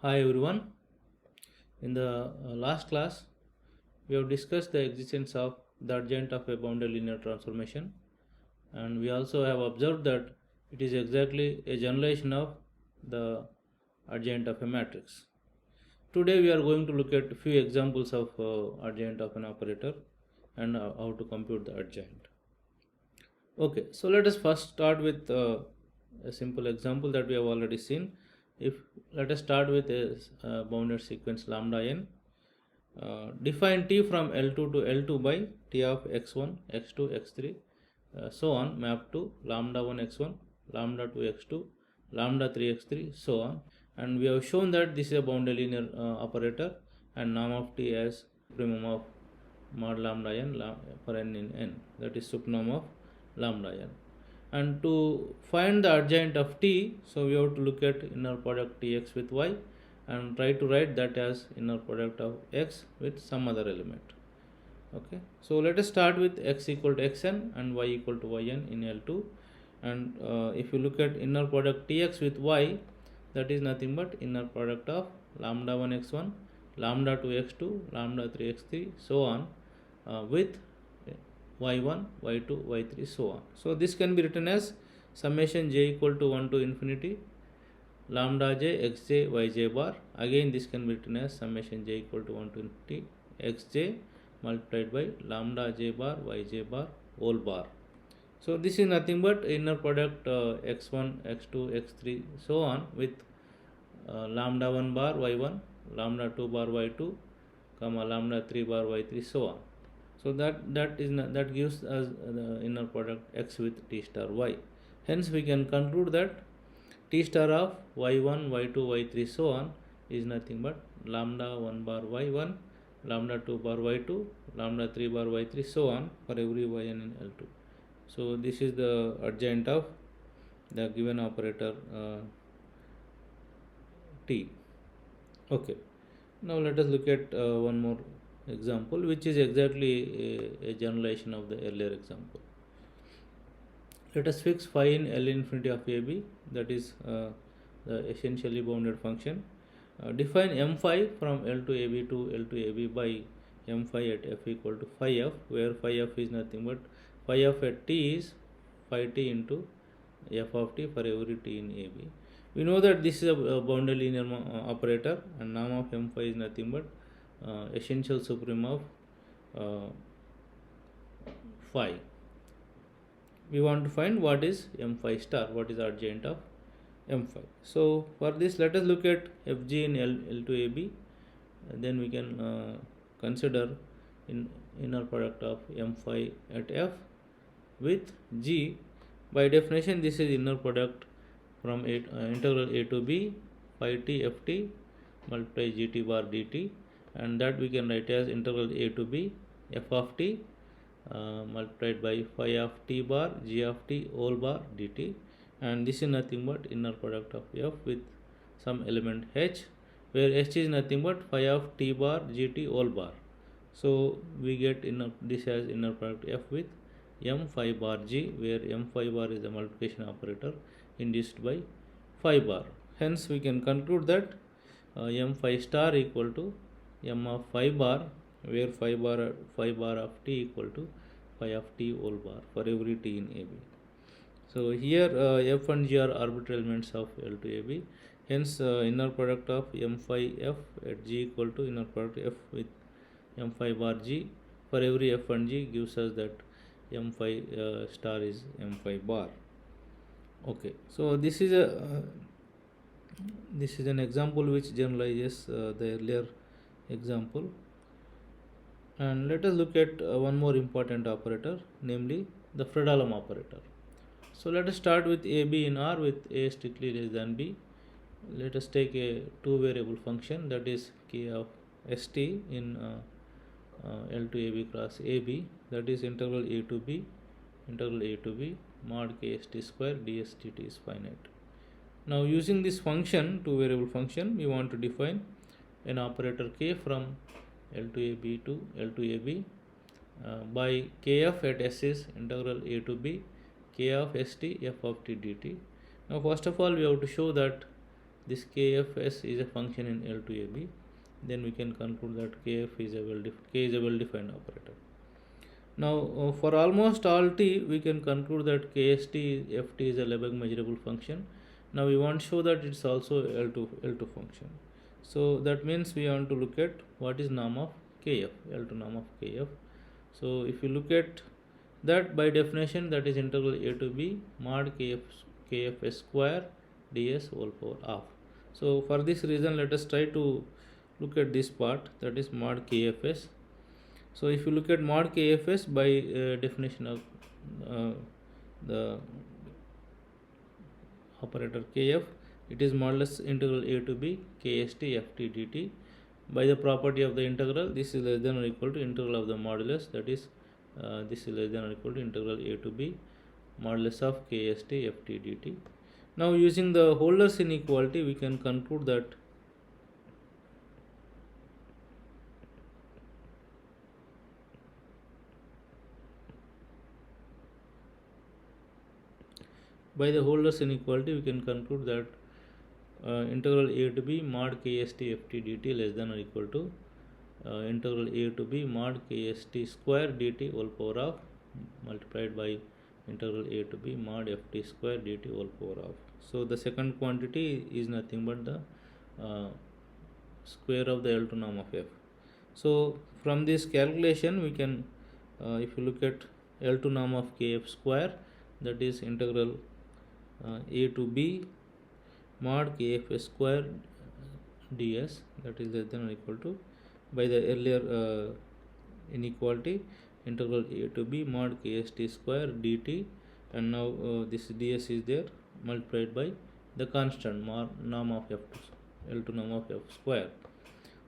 Hi everyone. In the last class, we have discussed the existence of the adjoint of a boundary linear transformation, and we also have observed that it is exactly a generalization of the adjoint of a matrix. Today, we are going to look at a few examples of adjoint of an operator and how to compute the adjoint. Okay, so let us first start with a simple example that we have already seen. If let us start with a bounded sequence lambda n. Define t from L2 to L2 by t of x1, x2, x3, so on, map to lambda 1 x1, lambda 2 x2, lambda 3 x3, so on. And we have shown that this is a boundary linear operator and norm of t as supremum of mod lambda n for n in n, that is supranorm of lambda n. And to find the adjoint of t, so we have to look at inner product tx with y and try to write that as inner product of x with some other element. Okay, so let us start with x equal to xn and y equal to yn in L2. And if you look at inner product tx with y, that is nothing but inner product of lambda 1 x1, lambda 2 x2, lambda 3 x3, so on, with y1, y2, y3, so on. So this can be written as summation j equal to 1 to infinity lambda j xj yj bar. Again this can be written as summation j equal to 1 to infinity xj multiplied by lambda j bar yj bar whole bar. So this is nothing but inner product x1, x2, x3, so on with lambda 1 bar y1, lambda 2 bar y2, comma lambda 3 bar y3, so on. So that gives us the inner product x with t star y. Hence we can conclude that t star of y1, y2, y3, so on is nothing but lambda 1 bar y1, lambda 2 bar y2, lambda 3 bar y3, so on for every yn in L2. So this is the adjoint of the given operator t. Okay, now let us look at one more example, which is exactly a generalization of the earlier example. Let us fix phi in L infinity of AB, that is the essentially bounded function. Define m phi from L to AB to L to AB by m phi at f equal to phi f, where phi f is nothing but phi f at t is phi t into f of t for every t in AB. We know that this is a boundary linear operator, and norm of m phi is nothing but essential supremum of phi. We want to find what is m phi star, what is adjoint of m phi. So for this, let us look at fg in L to AB, then we can consider inner product of m phi at f with g. By definition, this is inner product from integral a to b phi t ft multiply gt bar dt, and that we can write as integral a to b f of t multiplied by phi of t bar g of t whole bar dt, and this is nothing but inner product of f with some element h, where h is nothing but phi of t bar gt whole bar. So we get this as inner product f with m phi bar g, where m phi bar is the multiplication operator induced by phi bar. Hence we can conclude that m phi star equal to m of phi bar, where phi bar of t equal to phi of t whole bar for every t in AB. So here f and g are arbitrary elements of L to AB. Hence inner product of m phi f at g equal to inner product f with m phi bar g for every f and g gives us that m phi star is m phi bar. Okay, so this is an example which generalizes the earlier example. And let us look at one more important operator, namely the Fredholm operator. So let us start with AB in R with A strictly less than B. Let us take a two variable function, that is k of st in L to AB cross AB, that is integral a to b mod k st square ds dt is finite. Now using this function, two variable function, we want to define an operator k from L to AB to L to AB by kf at s is integral a to b k of st f of t dt. Now first of all we have to show that this kfs is a function in L to AB, then we can conclude that kf is a k is a well-defined operator. Now for almost all t, we can conclude that kst ft is a Lebesgue measurable function. Now we want to show that it's also L2 function. So that means we want to look at what is norm of kf, L2 norm of kf. So if you look at that, by definition, that is integral a to b mod kfs square ds whole power half. So for this reason, let us try to look at this part, that is mod kfs. So if you look at mod kfs, by definition of the operator kf, it is modulus integral a to b kst ft dt. By the property of the integral, this is less than or equal to integral of the modulus, that is this is less than or equal to integral a to b modulus of kst ft dt. Now using the Holder's inequality, we can conclude that by the Holder's inequality, we can conclude that integral a to b mod kst ft dt less than or equal to integral a to b mod kst square dt whole power of multiplied by integral a to b mod ft square dt whole power of. So the second quantity is nothing but the square of the L2 norm of f. So from this calculation, we can if you look at L2 norm of kf square, that is integral a to b mod kf square ds, that is less than or equal to, by the earlier inequality, integral a to b mod kst square dt, and now this ds is there, multiplied by the constant norm of f, L2 norm of f square.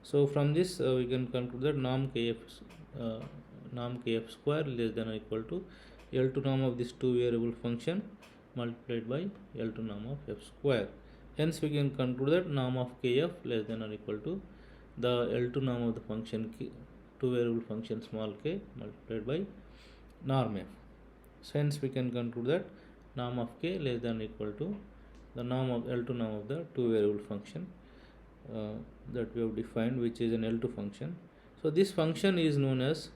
So from this we can conclude that norm kf square less than or equal to L2 norm of this two variable function multiplied by L2 norm of f square. Hence we can conclude that norm of kf less than or equal to the L2 norm of the function two variable function small k multiplied by norm f. So hence we can conclude that norm of k less than or equal to the norm of L2 norm of the two variable function that we have defined, which is an L2 function. So this function is known as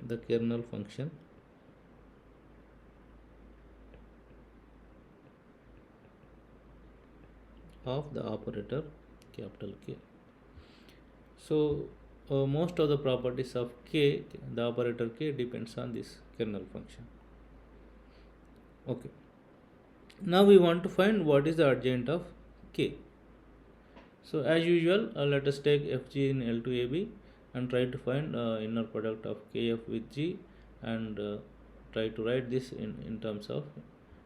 the kernel function of the operator capital K. So most of the properties of K, the operator K, depends on this kernel function. Okay. Now we want to find what is the adjoint of K. So as usual, let us take Fg in L2AB and try to find inner product of Kf with G, and try to write this in terms of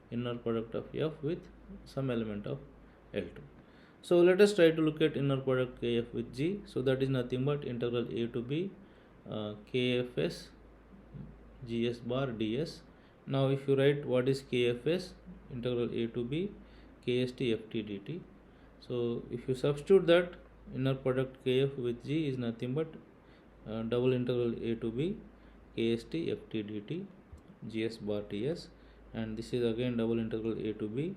inner product of F with some element of L2. So let us try to look at inner product Kf with G. So that is nothing but integral a to b Kfs Gs bar ds. Now if you write what is Kfs, integral a to b Kst ft dt. So if you substitute that, inner product Kf with G is nothing but double integral a to b Kst ft dt Gs bar ds, and this is again double integral a to b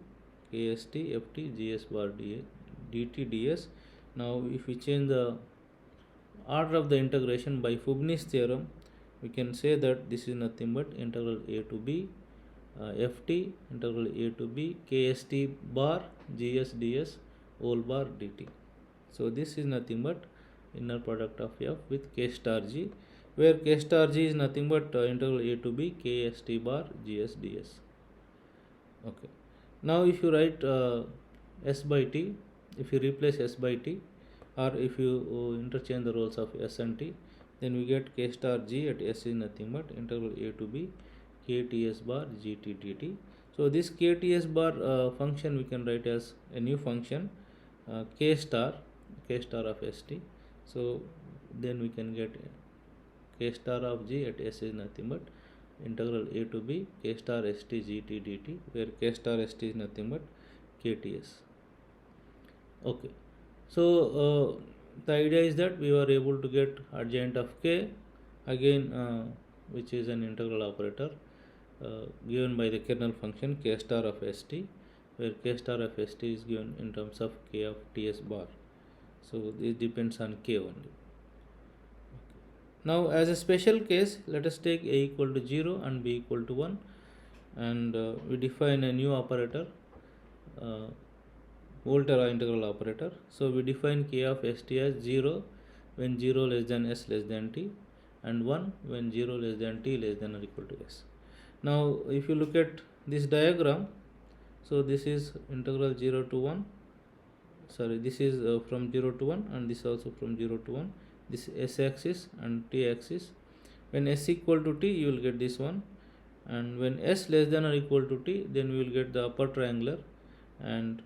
Kst ft Gs bar dt ds. Now if we change the order of the integration by Fubini's theorem, we can say that this is nothing but integral a to b ft integral a to b Kst bar Gs ds whole bar dt. So this is nothing but inner product of f with k star g, where k star g is nothing but integral a to b Kst bar Gs ds. Okay. Now if you write s by t, if you replace s by t, or if you interchange the roles of s and t, then we get k star g at s is nothing but integral a to b kts bar gt dt. So this kts bar function we can write as a new function k star of st. So then we can get k star of g at s is nothing but integral a to b k star st gt dt, where k star st is nothing but kts. Okay. So the idea is that we were able to get adjoint of k, again which is an integral operator given by the kernel function k star of st, where k star of st is given in terms of k of ts bar. So this depends on k only. Now as a special case, let us take a equal to 0 and b equal to 1, and we define a new operator, uh, Volterra integral operator. So we define k of st as 0 when 0 less than s less than t, and 1 when 0 less than t less than or equal to s. Now if you look at this diagram, so this is integral 0 to 1, sorry, this is from 0 to 1, and this also from 0 to 1, this s axis and t axis. When s equal to t, you will get this one, and when s less than or equal to t, then we will get the upper triangular, and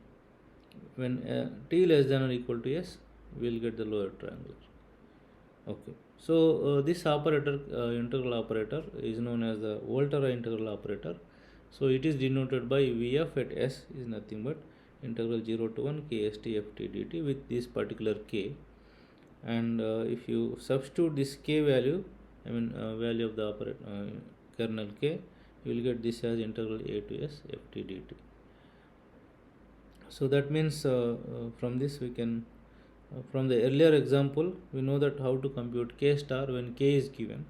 when t less than or equal to s, we will get the lower triangular. Okay, so this operator, integral operator, is known as the Volterra integral operator. So it is denoted by Vf at s is nothing but integral 0 to 1 kst ft dt with this particular k. And if you substitute this k value, value of the operator kernel k, you will get this as integral a to s ft dt. So that means from this we can, from the earlier example, we know that how to compute k star when k is given.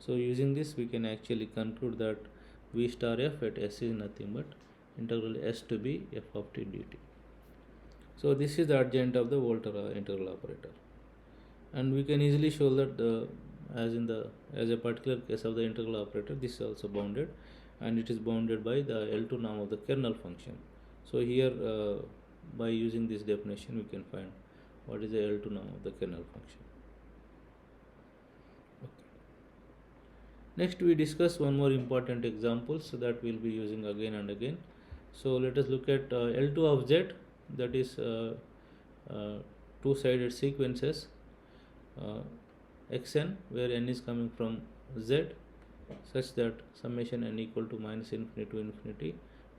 So using this we can actually conclude that v star f at s is nothing but integral s to b f of t dt. So this is the adjoint of the Volterra integral operator, and we can easily show that as a particular case of the integral operator, this is also bounded, and it is bounded by the L2 norm of the kernel function. So here by using this definition we can find what is the L2 norm of the kernel function. Okay. Next we discuss one more important example, so that we will be using again and again. So let us look at L2 of z, that is two-sided sequences xn, where n is coming from z, such that summation n equal to minus infinity to infinity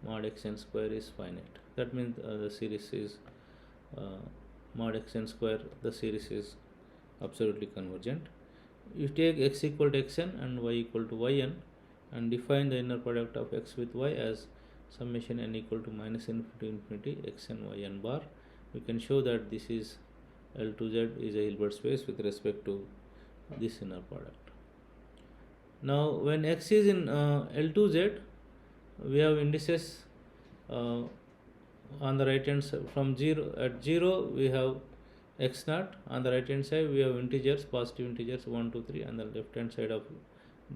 mod xn square is finite. That means the series is mod xn square, the series is absolutely convergent. You take x equal to xn and y equal to yn, and define the inner product of x with y as summation n equal to minus infinity to infinity xn yn bar. We can show that this is L2z is a Hilbert space with respect to this inner product. Now when x is in L2z, we have indices on the right hand side. From 0 at 0 we have x naught, on the right hand side we have integers, positive integers 1 2 3, on the left hand side of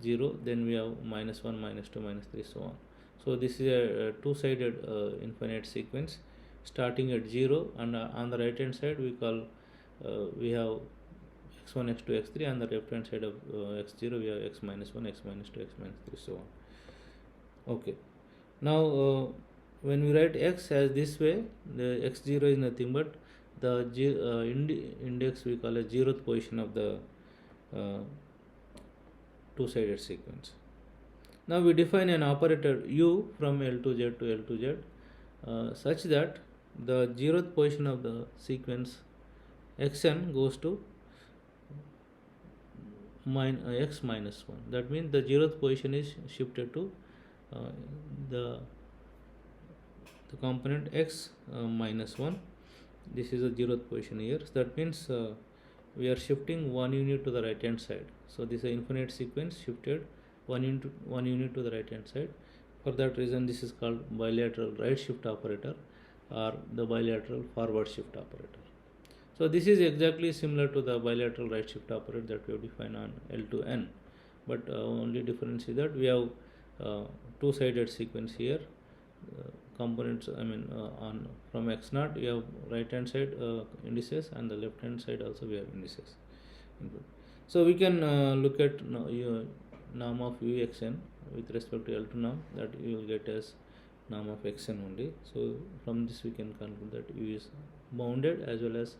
0 then we have minus 1 minus 2 minus 3 so on. So this is a two-sided infinite sequence starting at 0, and on the right hand side we have x1 x2 x3, on the left hand side of x0 we have x minus 1 x minus 2 x minus 3 so on. Okay, now when we write x as this way, the x0 is nothing but the index we call a 0th position of the two-sided sequence. Now we define an operator u from L to Z to L to Z such that the 0th position of the sequence xn goes to x minus 1. That means the 0th position is shifted to the component x minus 1. This is the 0th position here. So that means we are shifting one unit to the right hand side. So this is an infinite sequence shifted one unit to the right hand side. For that reason this is called bilateral right shift operator or the bilateral forward shift operator. So this is exactly similar to the bilateral right shift operator that we have defined on L to n, but only difference is that we have two-sided sequence here. Components, on from x naught you have right hand side indices, and the left hand side also we have indices. So we can look at norm of Vxn with respect to L2 norm, that you will get as norm of xn only. So from this we can conclude that U is bounded as well as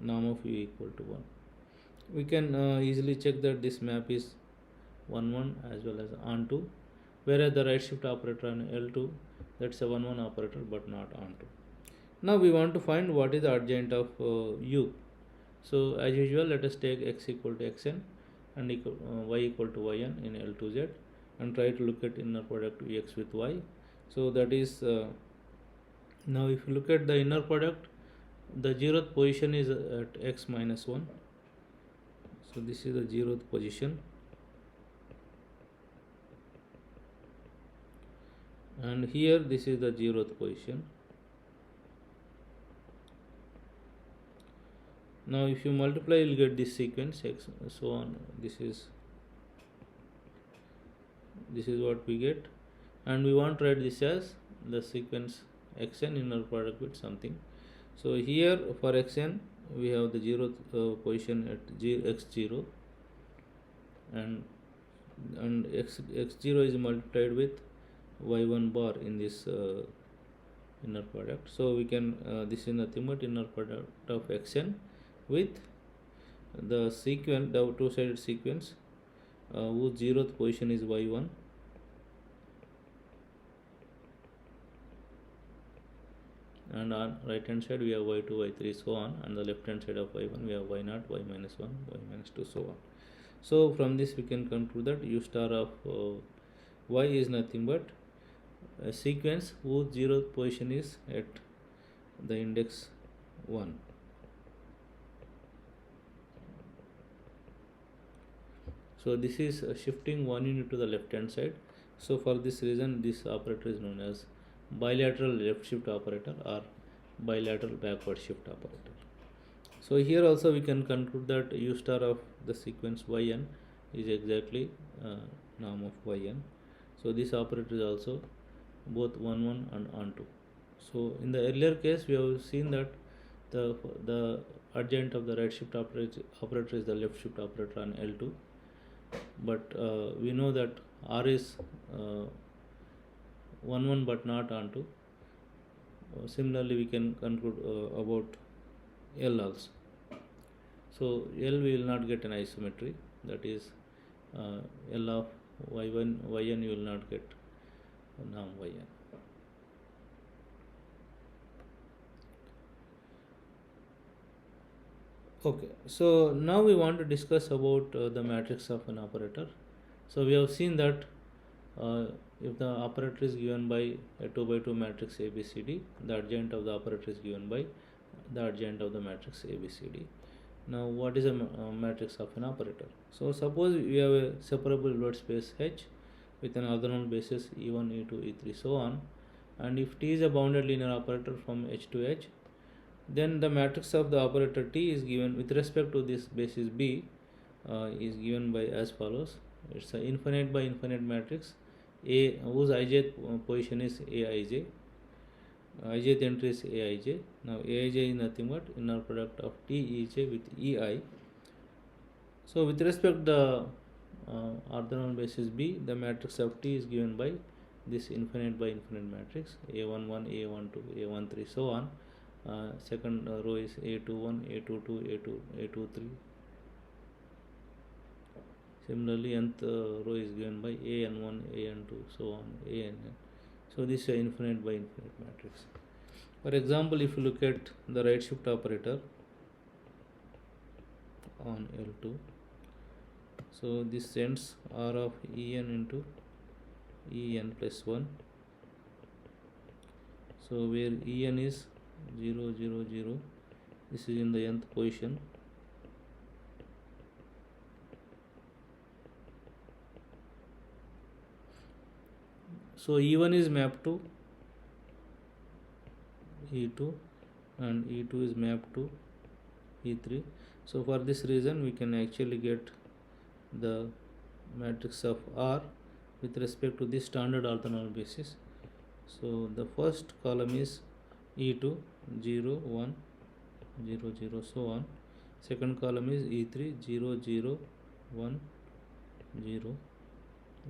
norm of U equal to 1. We can easily check that this map is 1 1 as well as onto, whereas the right shift operator on L2, that's a 1 1 operator but not onto. Now we want to find what is the adjoint of U. So as usual, let us take x equal to xn and y equal to yn in L2z and try to look at inner product Vx with y. So that is Now if you look at the inner product, the zeroth position is at x minus 1. So this is the zeroth position, and here this is the zeroth position. Now if you multiply, you will get this sequence x so on. This is what we get, and we want to write this as the sequence xn inner product with something. So here for xn we have the zeroth position at x0, and x0 is multiplied with y1 bar in this inner product. So we can this is nothing but inner product of xn with the sequence, the two-sided sequence whose zeroth position is y1, and on right hand side we have y2, y3 so on, and the left hand side of y1 we have y0, y minus 1, y minus 2 so on. So from this we can conclude that u star of y is nothing but a sequence whose zeroth position is at the index 1. So this is shifting one unit to the left hand side. So for this reason this operator is known as bilateral left shift operator or bilateral backward shift operator. So here also we can conclude that u star of the sequence yn is exactly norm of yn. So this operator is also both 1 1 and on 2. So in the earlier case we have seen that the adjoint of the right shift operator is the left shift operator on L2, but we know that R is 1 1 but not on 2. Similarly we can conclude about L also. So L we will not get an isometry, that is L of y1 yn you will not get norm yn. Okay, so now we want to discuss about the matrix of an operator. So we have seen that if the operator is given by a 2 by 2 matrix ABCD, the adjoint of the operator is given by the adjoint of the matrix ABCD. Now what is a matrix of an operator? So suppose we have a separable Hilbert space H with an orthogonal basis E1, E2, E3 so on, and if T is a bounded linear operator from H to H, then the matrix of the operator T is given with respect to this basis B is given by as follows. It's an infinite by infinite matrix A whose ijth position is Aij, ijth entry is Aij. Now Aij is nothing but inner product of Tej with Ei. So with respect to the orthogonal basis B, the matrix of T is given by this infinite by infinite matrix A11, A12, A13 so on. Second row is A21, A22, A23. Similarly, nth row is given by an1, an2, so on, ann. So this is an infinite by infinite matrix. For example, if you look at the right shift operator on L2, so this sends R of En into En plus 1. So where En is 0, 0, 0, this is in the nth position. So E1 is mapped to E2 and E2 is mapped to E3. So for this reason we can actually get the matrix of R with respect to this standard orthogonal basis. So the first column is E2 0 1 0 0 so on. Second column is E3 0 0 1 0.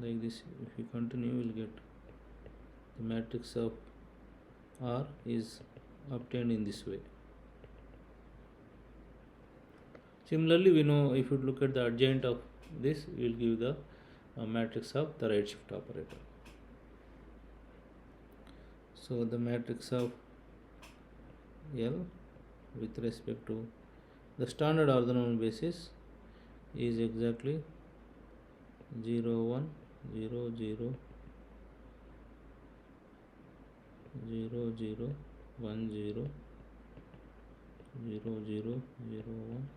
Like this, if you continue, you will get the matrix of R is obtained in this way. Similarly, we know if you look at the adjoint of this, we will give the matrix of the right shift operator. So the matrix of L with respect to the standard orthogonal basis is exactly 0 1 0 0 0 0 1 0 0 0 0 1.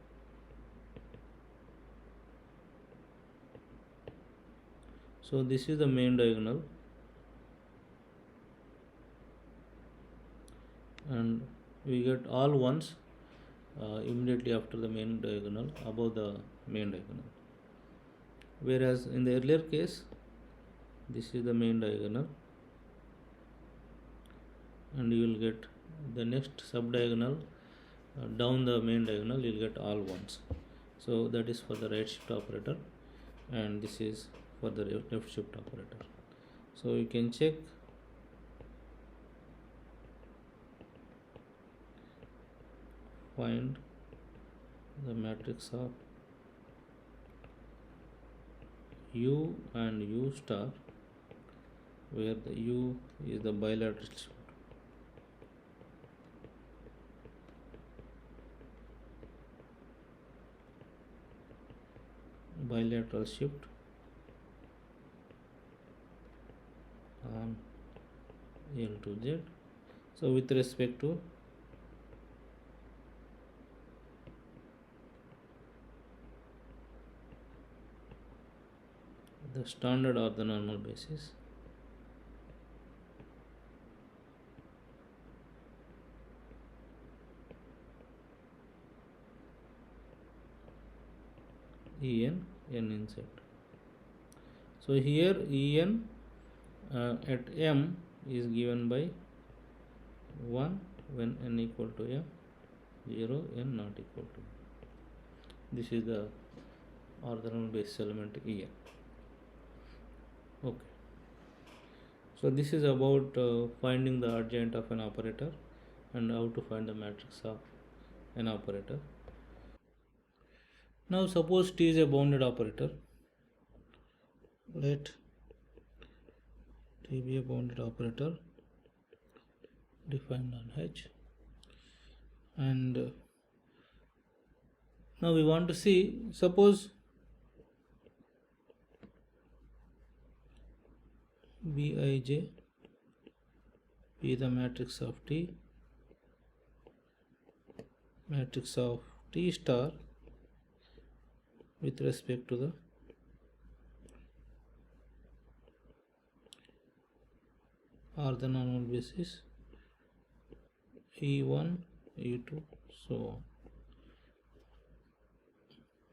So this is the main diagonal, and we get all ones immediately after the main diagonal, above the main diagonal. Whereas in the earlier case, this is the main diagonal, and you will get the next sub-diagonal down the main diagonal, you will get all ones. So that is for the right shift operator, and this is for the left shift operator. So you can check find the matrix of U and U star, where the U is the bilateral shift. Bilateral shift on L to Z. So with respect to the standard or the normal basis, En n in Z. So here En at M is given by 1 when n equal to M, 0 n not equal to M. This is the orthogonal basis element En. Okay. So this is about finding the adjoint of an operator and how to find the matrix of an operator. Now suppose T is a bounded operator. Let T be a bounded operator defined on H, and now we want to see, suppose Bij be the matrix of T, matrix of T star with respect to the orthonormal basis E1, E2, so on.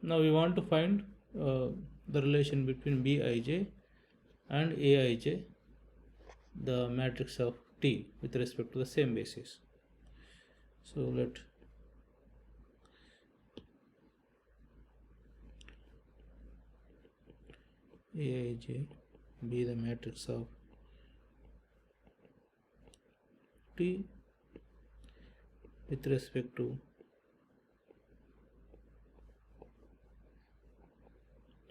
Now we want to find the relation between Bij and Aij, the matrix of T with respect to the same basis. So let Aij be the matrix of T with respect to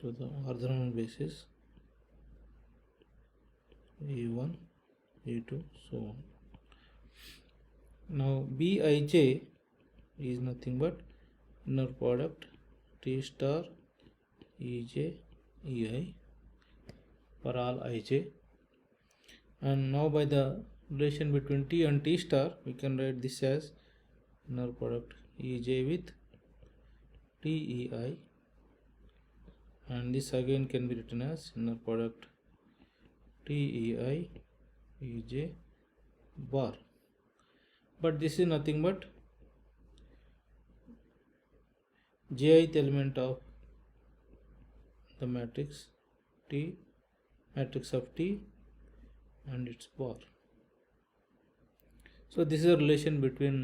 the orthogonal basis E1, E2, so on. Now Bij is nothing but inner product T star Ej Ei for all Ij, and now by the relation between T and T star we can write this as inner product Ej with Tei, and this again can be written as inner product Tei Ej bar, but this is nothing but jth element of the matrix T, matrix of T and its bar. So this is a relation between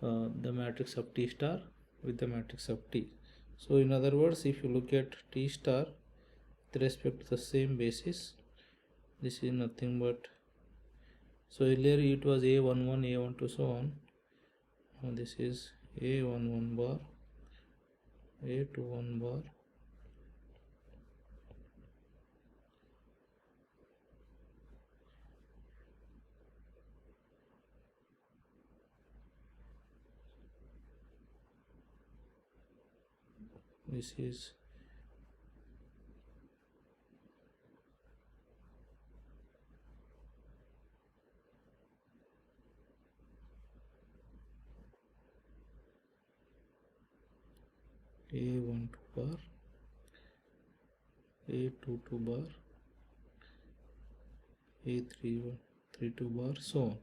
the matrix of T star with the matrix of T. So in other words, if you look at T star with respect to the same basis, this is nothing but, so earlier it was A11, A12, so on. Now this is A11 bar, A21 bar, this is A12 bar, A22 bar, A32 bar, so on.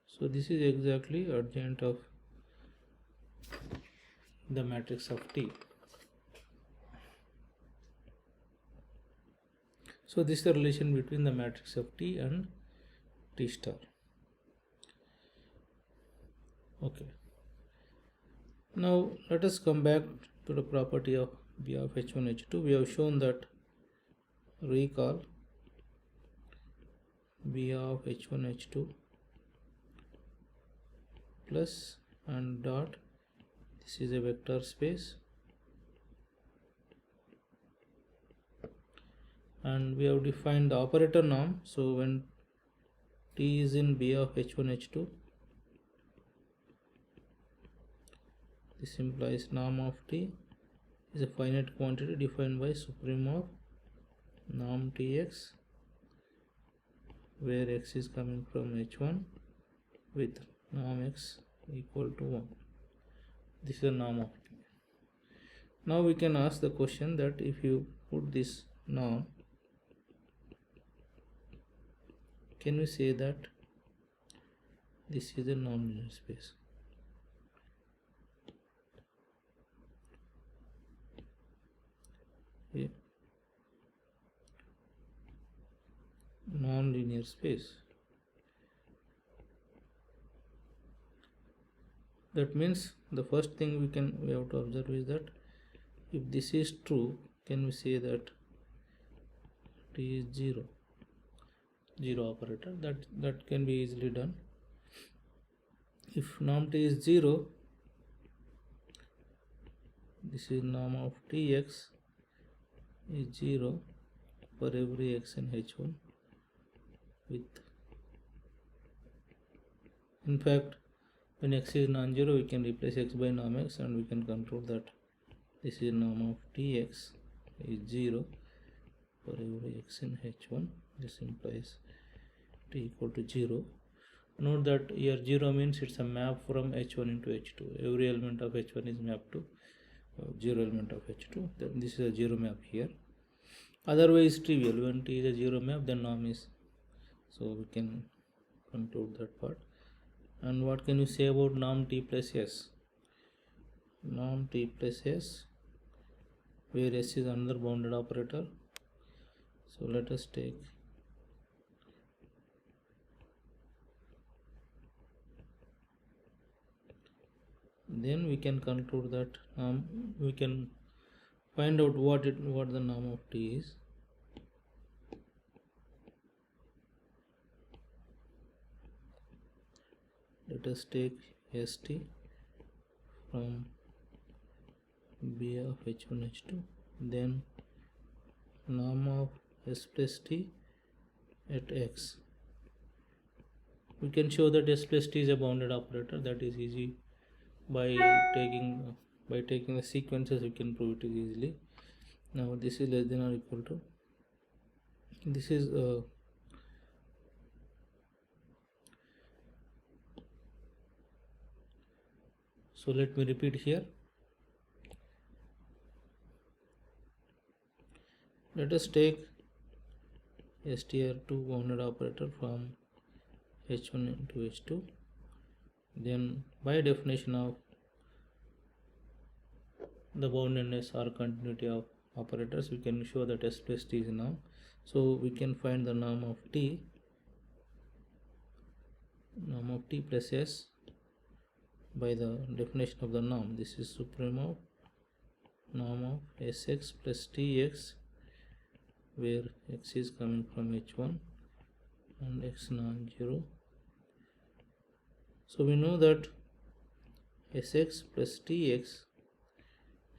So this is exactly adjoint of the matrix of T. So this is the relation between the matrix of T and T star. Okay. Now let us come back to the property of B of H1 H2. We have shown that, recall, B of H1 H2 plus and dot, this is a vector space, and we have defined the operator norm. So when T is in B of H1 H2, this implies norm of T is a finite quantity defined by supreme of norm Tx, where x is coming from H1 with norm x equal to 1. This is the norm of T. Now we can ask the question that if you put this norm, can we say that this is a non-linear space? A non-linear space. That means the first thing we have to observe is that if this is true, can we say that T is 0 operator? That can be easily done. If norm T is 0, this is norm of Tx is 0 for every x in H1 with, in fact, when x is non-zero, we can replace x by norm x and we can conclude that this is norm of Tx is 0 for every x in H1. This implies T equal to 0. Note that here 0 means it's a map from H1 into H2. Every element of H1 is mapped to 0 element of H2. Then this is a 0 map here. Otherwise trivial. When T is a 0 map, then norm is. So we can conclude that part. And what can you say about norm T plus S? Norm T plus S, where S is another bounded operator. So let us take then we can conclude that we can find out what the norm of T is. Let us take ST from B of H1 H2, then norm of S plus T at X. We can show that S plus T is a bounded operator. That is easy. By taking the sequences, we can prove it easily. Now this is less than or equal to, this is so let me repeat here. Let us take str2 bounded operator from H1 into H2. Then by definition of the boundedness or continuity of operators, we can show that S plus T is a norm. So we can find the norm of T plus S by the definition of the norm. This is supreme of norm of Sx plus Tx, where x is coming from H1 and x non-zero. So we know that Sx plus Tx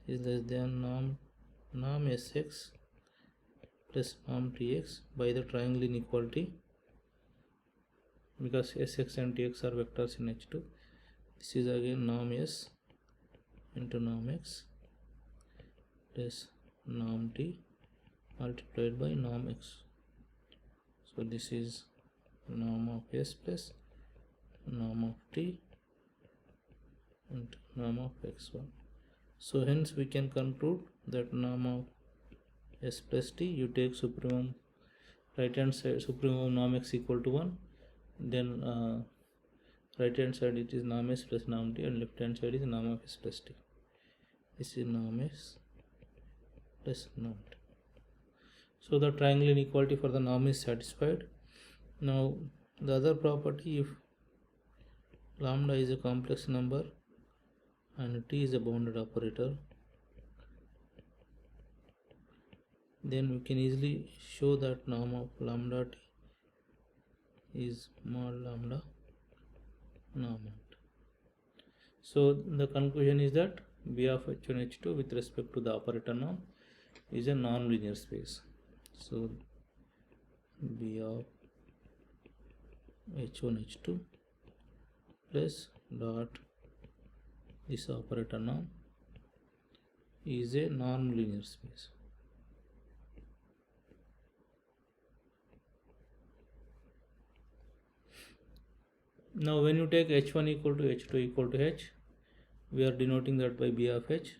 is less than norm Sx plus norm Tx by the triangle inequality, because Sx and Tx are vectors in H2. This is again norm S into norm X plus norm T multiplied by norm X. So this is norm of S plus norm of T into norm of x1. So hence we can conclude that norm of s plus t, you take supremum right hand side, supremum norm x equal to 1, then right hand side it is norm s plus norm t, and left hand side is norm of s plus t. This is norm s plus norm t. So the triangle inequality for the norm is satisfied. Now the other property, if lambda is a complex number and t is a bounded operator, then we can easily show that norm of lambda t is mod lambda norm t. So the conclusion is that B of h1 h2 with respect to the operator norm is a non-linear space. So B of h1 h2 plus dot this operator norm is a non-linear space. Now when you take h1 equal to h2 equal to h, we are denoting that by B of h.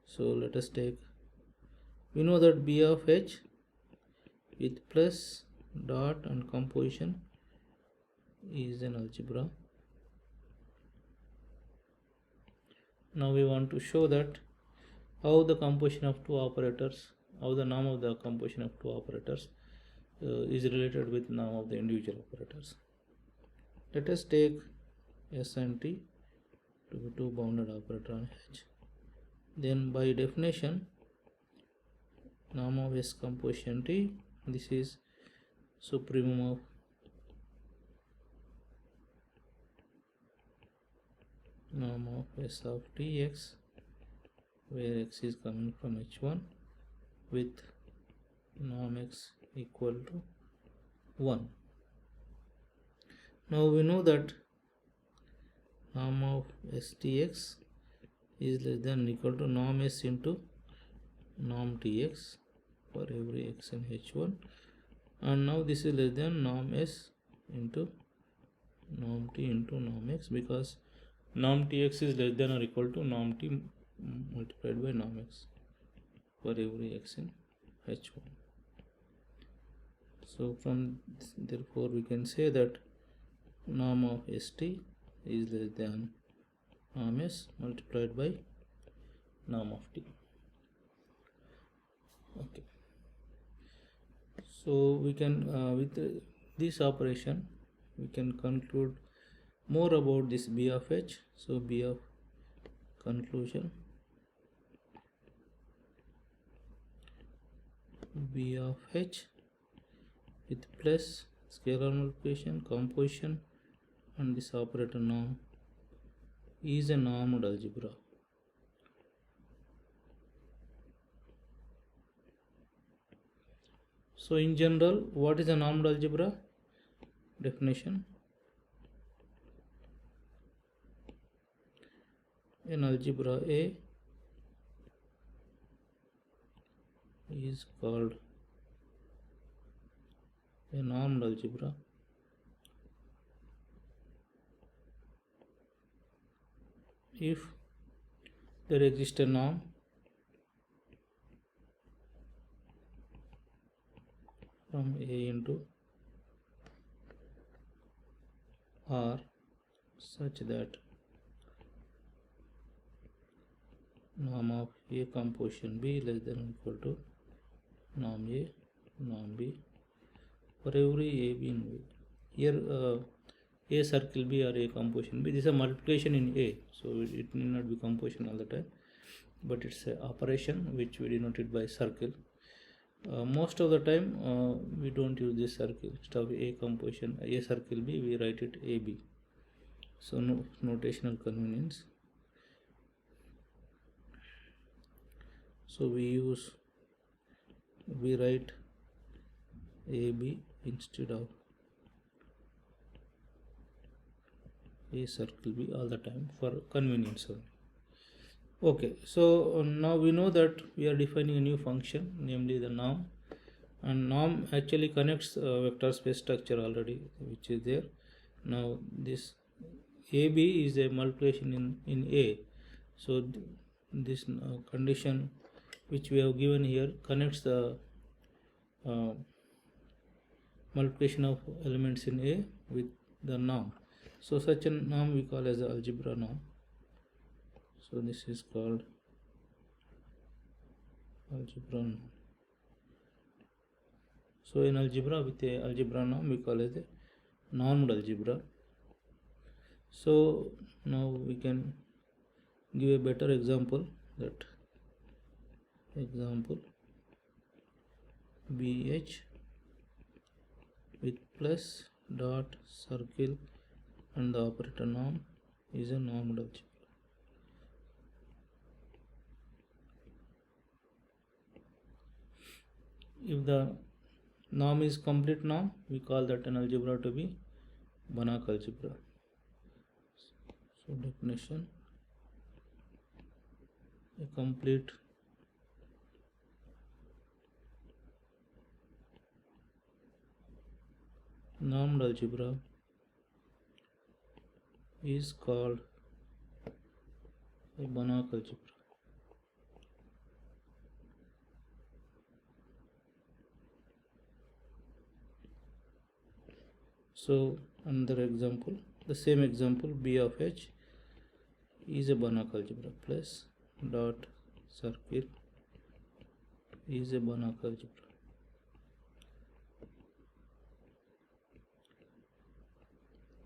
So let us take, we know that B of h with plus dot and composition is an algebra. Now we want to show that how the composition of two operators, how the norm of the composition of two operators is related with norm of the individual operators. Let us take s and t to be two bounded operator on h. Then by definition, norm of s composition t, this is supremum of norm of s of t x, where x is coming from h1 with norm x equal to 1. Now we know that norm of stx is less than or equal to norm s into norm tx for every x in h1, and now this is less than norm s into norm t into norm x, because norm tx is less than or equal to norm t multiplied by norm x for every x in h1. So from this, therefore we can say that norm of st is less than norm s multiplied by norm of t. Okay, so we can with this operation we can conclude more about this B of h. So B of conclusion, B of h with plus scalar multiplication, composition, and this operator norm is a normed algebra. So in general, what is a normed algebra? Definition: an algebra A is called a normed algebra if there exists a norm from A into R such that norm of A composition B less than or equal to norm A, norm B for every A, B in B. Here A circle B or A composition B, this is a multiplication in A, so it need not be composition all the time, but it's an operation which we denoted by circle. Most of the time we don't use this circle. Instead of A composition, A circle B, we write it AB. So no notational convenience. So we write AB instead of A circle B all the time for convenience only. Okay, so now we know that we are defining a new function, namely the norm, and norm actually connects vector space structure already, which is there. Now this AB is a multiplication in A. So this condition which we have given here connects the multiplication of elements in A with the norm. So such a norm we call as the algebra norm. So this is called algebra norm. So in algebra with a algebra norm we call as a normed algebra. So now we can give a better example, that example BH with plus dot circle and the operator norm is a normed algebra. If the norm is complete norm, we call that an algebra to be Banach algebra. So definition: a complete normed algebra is called a Banach algebra. So another example, the same example, B of H is a Banach algebra, plus dot circle is a Banach algebra.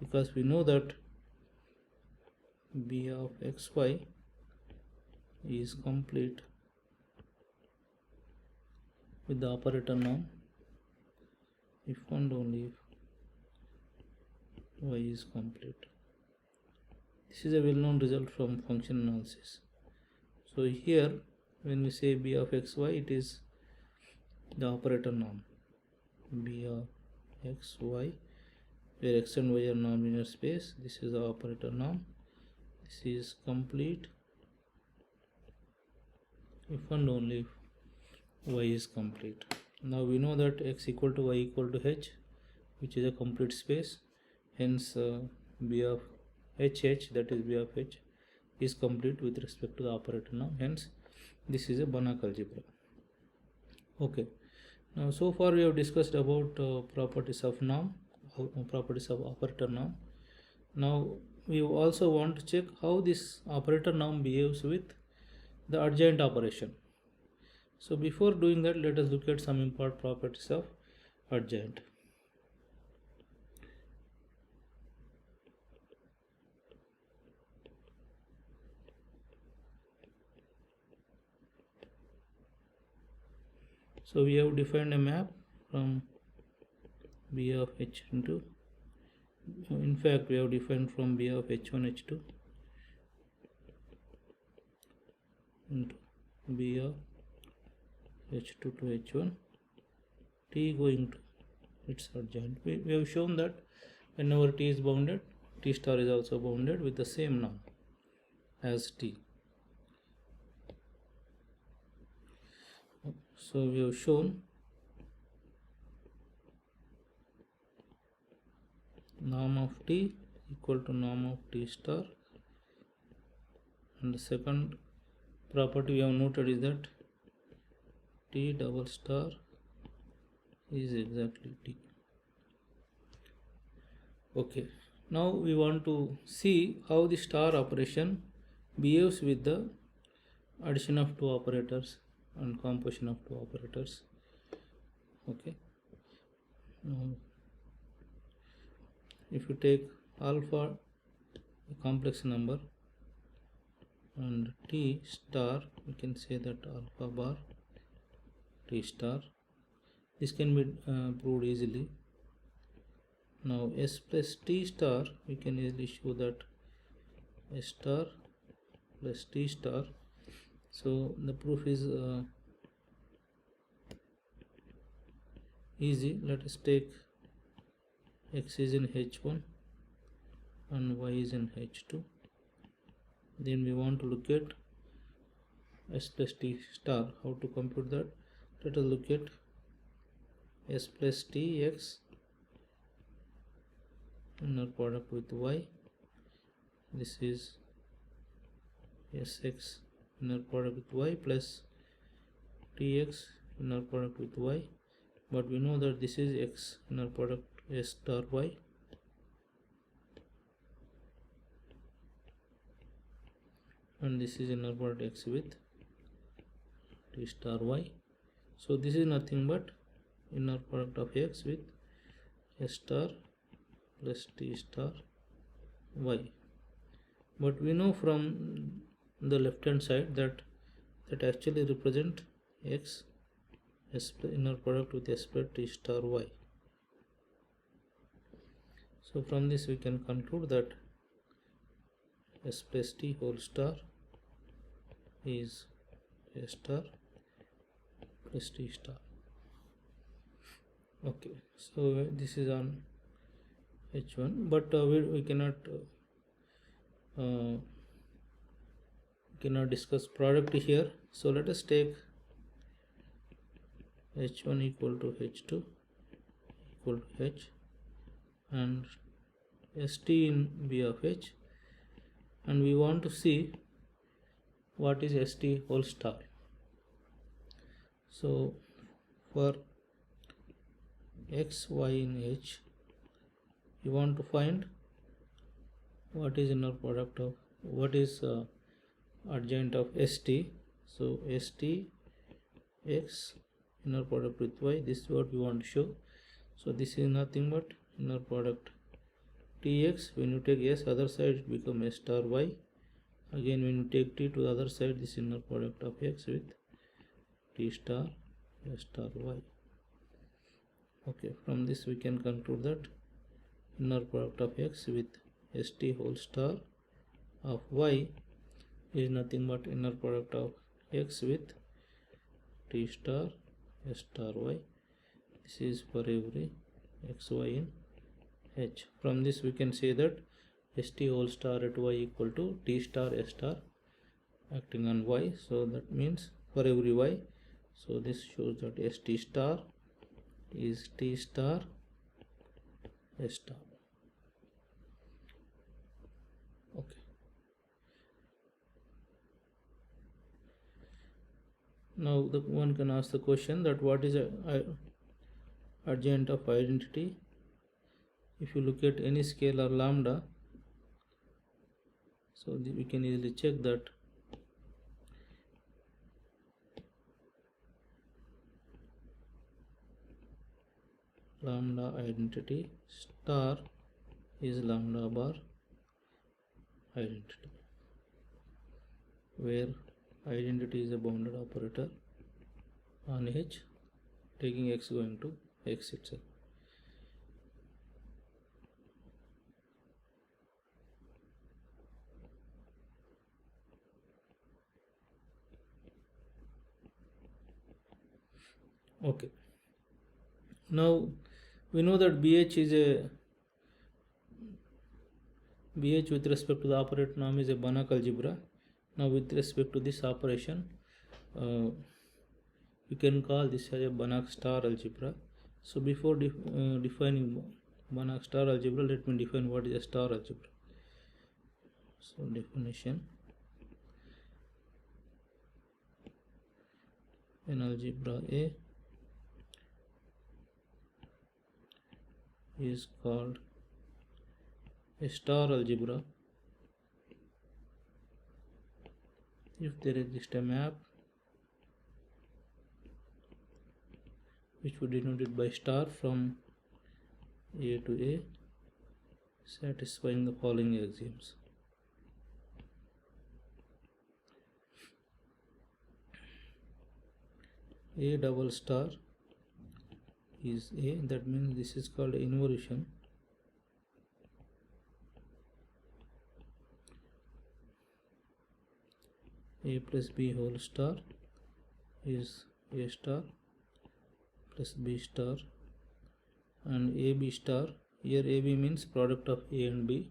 Because we know that B of xy is complete with the operator norm if and only if y is complete. This is a well-known result from function analysis. So here when we say B of xy, it is the operator norm B of xy, where x and y are nonlinear space. This is the operator norm. This is complete if and only if y is complete. Now we know that x equal to y equal to h, which is a complete space. Hence B of HH, that is B of H, is complete with respect to the operator norm. Hence this is a Banach algebra. Okay. Now so far we have discussed about properties of norm, properties of operator norm. Now we also want to check how this operator norm behaves with the adjoint operation. So before doing that, let us look at some important properties of adjoint. So we have defined a map from B of H into, in fact we have defined from B of H1 H2 into B of H2 to H1 T going to its adjoint. We have shown that whenever T is bounded, T star is also bounded with the same norm as T. So we have shown norm of T equal to norm of T star, and the second property we have noted is that T double star is exactly T. Okay, now we want to see how the star operation behaves with the addition of two operators and composition of two operators. Okay, now if you take alpha, a complex number, and T star, we can say that alpha bar T star. This can be proved easily. Now S plus T star, we can easily show that S star plus T star. So the proof is easy. Let us take x is in H1 and y is in H2. Then we want to look at S plus T star. How to compute that? Let us look at S plus T x inner product with y this is Sx inner product with y plus Tx inner product with y, but we know that this is x inner product S star y, and this is inner product x with T star y. So this is nothing but inner product of x with S star plus T star y. But we know from the left hand side that actually represent x S inner product with S plus T star y. So from this we can conclude that S plus T whole star is S star plus T star. Okay, so this is on H1, but we cannot discuss product here. So let us take H1 equal to H2 equal to H and ST in B of H, and we want to see what is ST whole star. So for x, y in H, you want to find what is inner product of, what is adjoint of ST. So ST x inner product with y, this is what we want to show. So this is nothing but inner product Tx, when you take S other side it becomes S star y. Again when you take T to the other side, this inner product of x with T star S star y. Okay, from this we can conclude that inner product of x with ST whole star of y is nothing but inner product of x with T star S star y. This is for every xy in H. From this we can say that ST whole star at y equal to T star S star acting on y. So that means for every y. So this shows that ST star is T star S star. Okay. Now the one can ask the question that what is a adjoint of identity. If you look at any scalar lambda, so we can easily check that lambda identity star is lambda bar identity, where identity is a bounded operator on H taking x going to x itself. Okay, now we know that BH with respect to the operator norm is a Banach algebra. Now with respect to this operation, we can call this as a Banach star algebra. So before defining Banach star algebra, let me define what is a star algebra. So definition: an algebra A is called a star algebra if there exists a map which we denoted by star from A to A satisfying the following axioms. A double star is A, that means this is called inversion. A plus B whole star is A star plus B star, and AB star, here AB means product of A and B.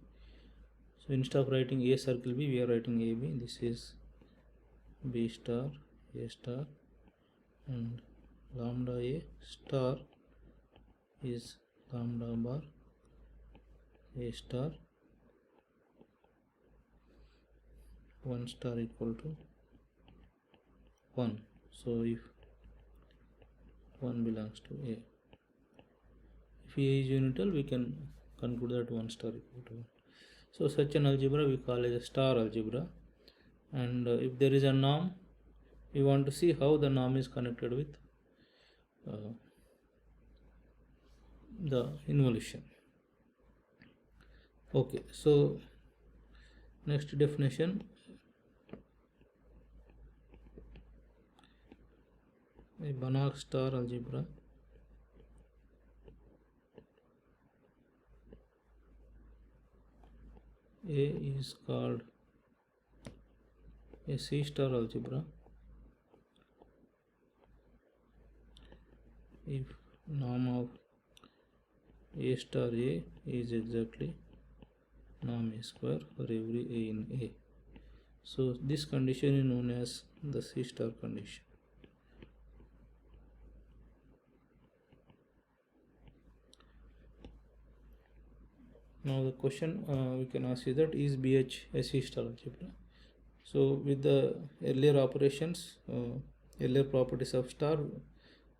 So instead of writing A circle B, we are writing AB. This is B star, A star, and lambda A star is lambda bar A star 1 star equal to 1. So if 1 belongs to A, if A is unital, we can conclude that 1 star equal to 1. So such an algebra we call as a star algebra. And if there is a norm, we want to see how the norm is connected with the involution. Okay, so next definition, a Banach star algebra A is called a C star algebra if norm of A star A is exactly norm A square for every A in A. So this condition is known as the C star condition. Now the question we can ask is that is BH a C star algebra? So with the earlier operations, earlier properties of star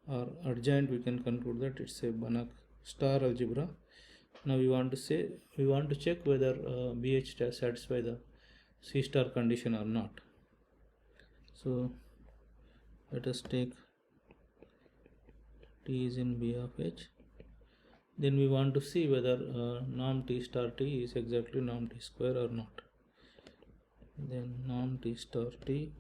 or adjoint, we can conclude that it's a Banach star algebra. Now we want to check whether BH satisfy the C star condition or not. So let us take T is in B of H. Then we want to see whether norm T star T is exactly norm T square or not. Then norm T star T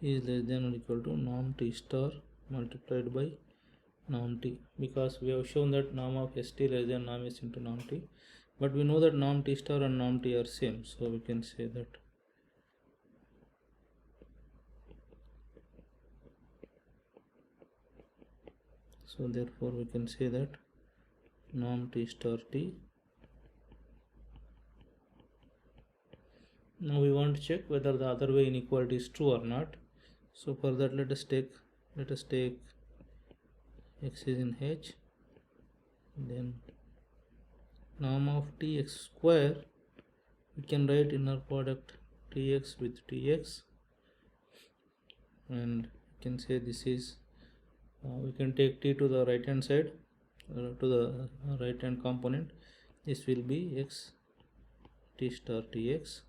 is less than or equal to norm T star multiplied by norm T, because we have shown that norm of ST less than norm S into norm T, but we know that norm T star and norm T are same, so we can say that therefore we can say that norm T star T. Now we want to check whether the other way inequality is true or not. So for that let us take x is in H, then norm of Tx square, we can write inner product Tx with Tx, and we can say this is we can take T to the right hand side, to the right hand component. This will be x T star Tx,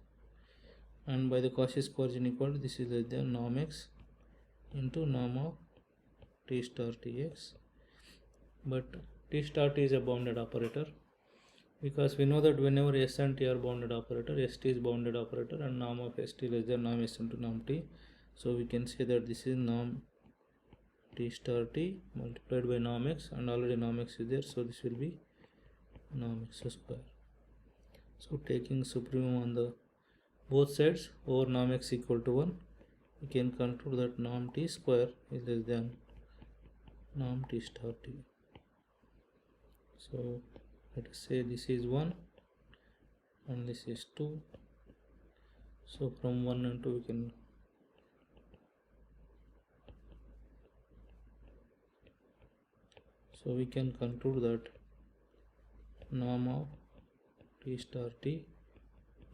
and by the Cauchy-Squarge inequality, this is less than norm x into norm of T star Tx. But T star T is a bounded operator, because we know that whenever S and T are bounded operator, ST is bounded operator and norm of ST less than norm S into norm T. So we can say that this is norm T star T multiplied by norm x, and already norm x is there, so this will be norm x square. So taking supremum on the both sides over norm x equal to 1, we can conclude that norm T square is less than norm T star T. So let us say this is 1 and this is 2. So from 1 and 2 we can conclude that norm of T star T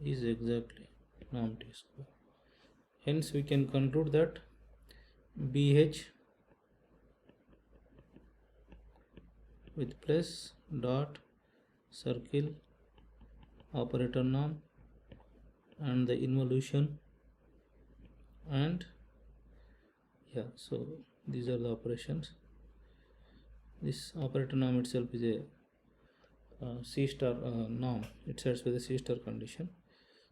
is exactly norm T square. Hence we can conclude that BH with plus dot circle operator norm and the involution, and so these are the operations. This operator norm itself is a C star norm, it satisfies the C star condition.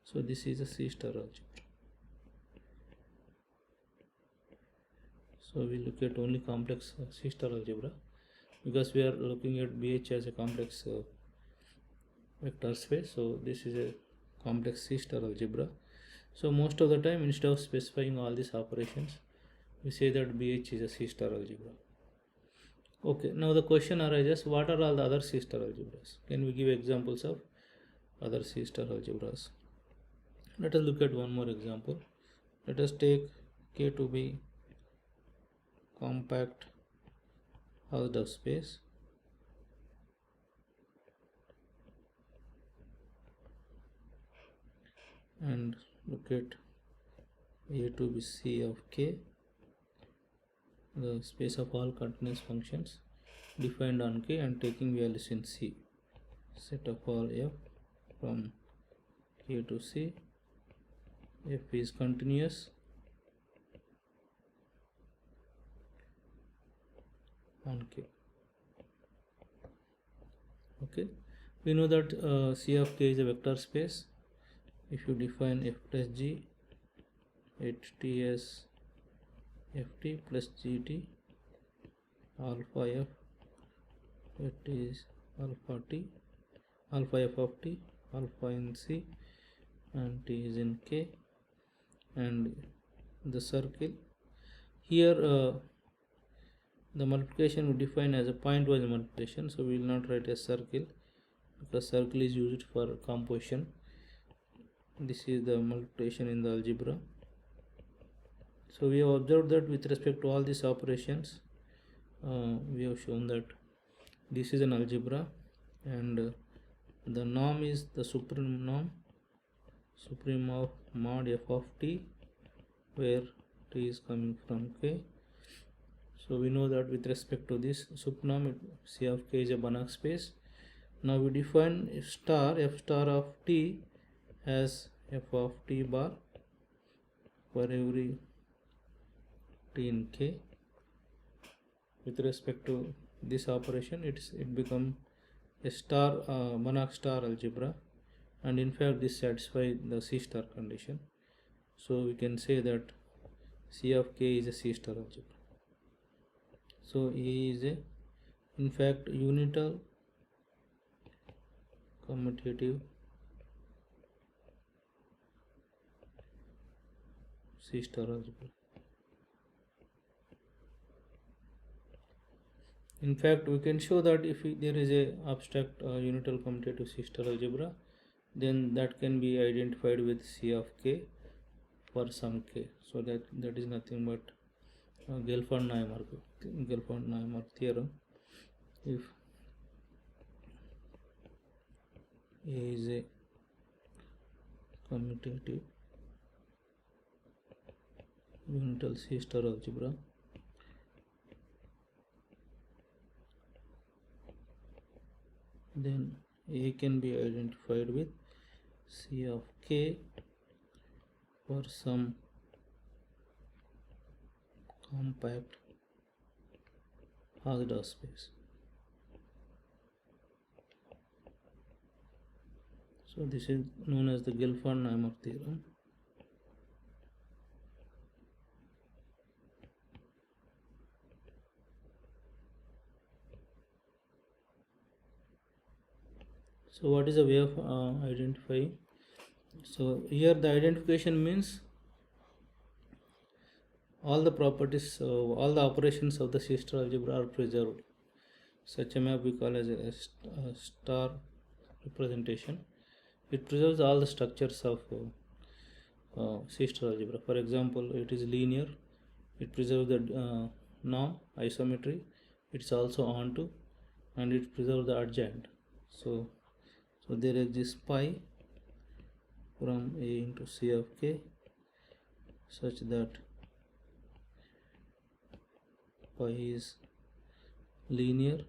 So this is a C star algebra. So we look at only complex C star algebra, because we are looking at BH as a complex vector space. So this is a complex C star algebra. So most of the time, instead of specifying all these operations, we say that BH is a C star algebra. Okay, now the question arises, what are all the other C star algebras? Can we give examples of other C star algebras? Let us look at one more example. Let us take K to be compact Hausdorff space. and look at A to be C of K, the space of all continuous functions defined on K and taking values in C. Set of all F from K to C. F is continuous on K. Okay, we know that C of K is a vector space. If you define F plus G, HT as Ft plus Gt, alpha F, it is alpha T, alpha F of T, alpha in C, and T is in K, and the circle. Here the multiplication we define as a pointwise multiplication, so we will not write a circle because circle is used for composition. This is the multiplication in the algebra. So we have observed that with respect to all these operations, we have shown that this is an algebra, and the norm is the supreme norm, supreme of mod f of t, where t is coming from K. So we know that with respect to this subnorm, C of K is a Banach space. Now we define f star of t as f of t bar for every t in K. With respect to this operation, it becomes a star Banach star algebra, and in fact this satisfies the C star condition. So we can say that C of K is a C star algebra. So A is a, in fact, unital commutative C star algebra. In fact, we can show that if there is a abstract unital commutative C star algebra, then that can be identified with C of K for some K. So that is nothing but Gelfand-Neumann theorem. If A is a commutative unital C star algebra, then A can be identified with C of K for some compact Hausdorff space. So this is known as the Gelfand-Neumann theorem. So what is the way of identifying? So here the identification means all the properties, all the operations of the C star algebra are preserved. Such a map we call as a star representation. It preserves all the structures of C star algebra. For example, it is linear. It preserves the norm, isometry. It's also onto, and it preserves the adjoint. So there exists pi from A into C of K, such that pi is linear,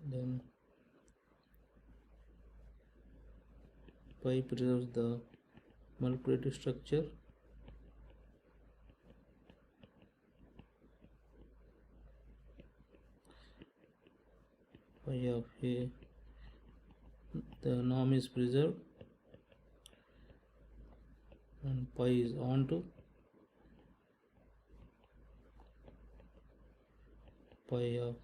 then pi preserves the multiplicative structure, pi of A, the norm is preserved, and pi is onto, pi of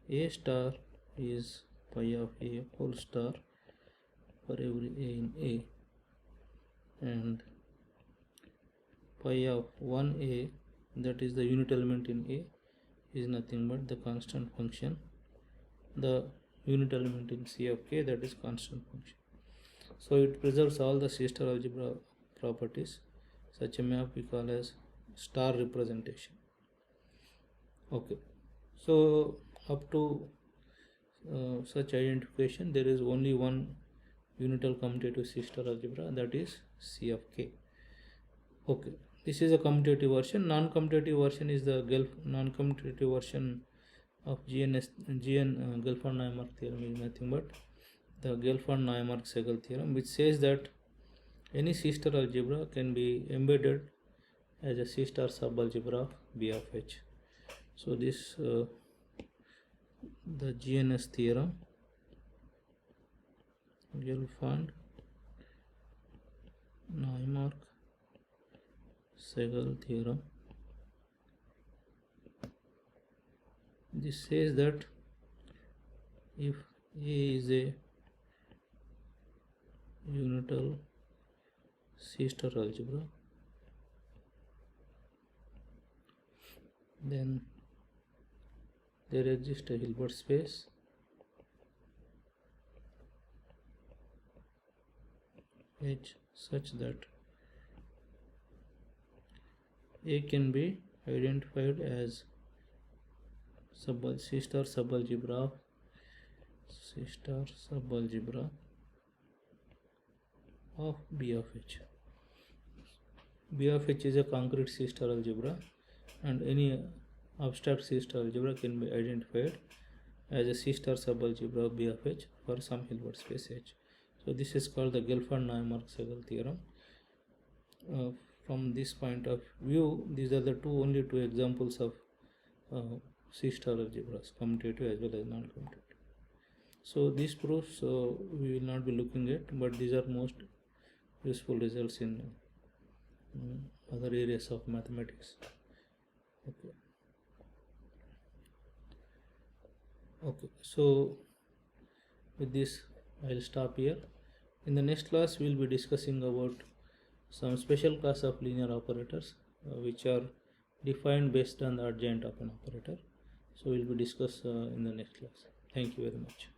A star is pi of A whole star for every A in A, and pi of 1A, that is the unit element in A, is nothing but the constant function. The unit element in C of K, that is constant function. So it preserves all the C star algebra properties. Such a map we call as star representation. Okay, so up to such identification, there is only one unital commutative C-star algebra, that is C of k. Okay, this is a commutative version. Non-commutative version is the non-commutative version of GN Gelfand-Neumark theorem is nothing but the Gelfand-Neumark-Segal theorem, which says that any C-star algebra can be embedded as a C-star subalgebra of B of H. So this the GNS theorem, Gelfand-Neumark-Segal theorem, this says that if A is a unital C-star algebra, then there exists a Hilbert space H such that A can be identified as C-star subalgebra of B of H. B of H is a concrete C-star algebra, and any abstract C-star algebra can be identified as a C-star subalgebra of B of H for some Hilbert space H. So this is called the Gelfand-Neumark-Segal theorem. From this point of view, these are the only two examples of C-star algebras, commutative as well as non-commutative. So these proofs we will not be looking at, but these are most useful results in other areas of mathematics. Okay, so with this I will stop here. In the next class we will be discussing about some special class of linear operators which are defined based on the adjoint of an operator. So we will be discussed in the next class. Thank you very much.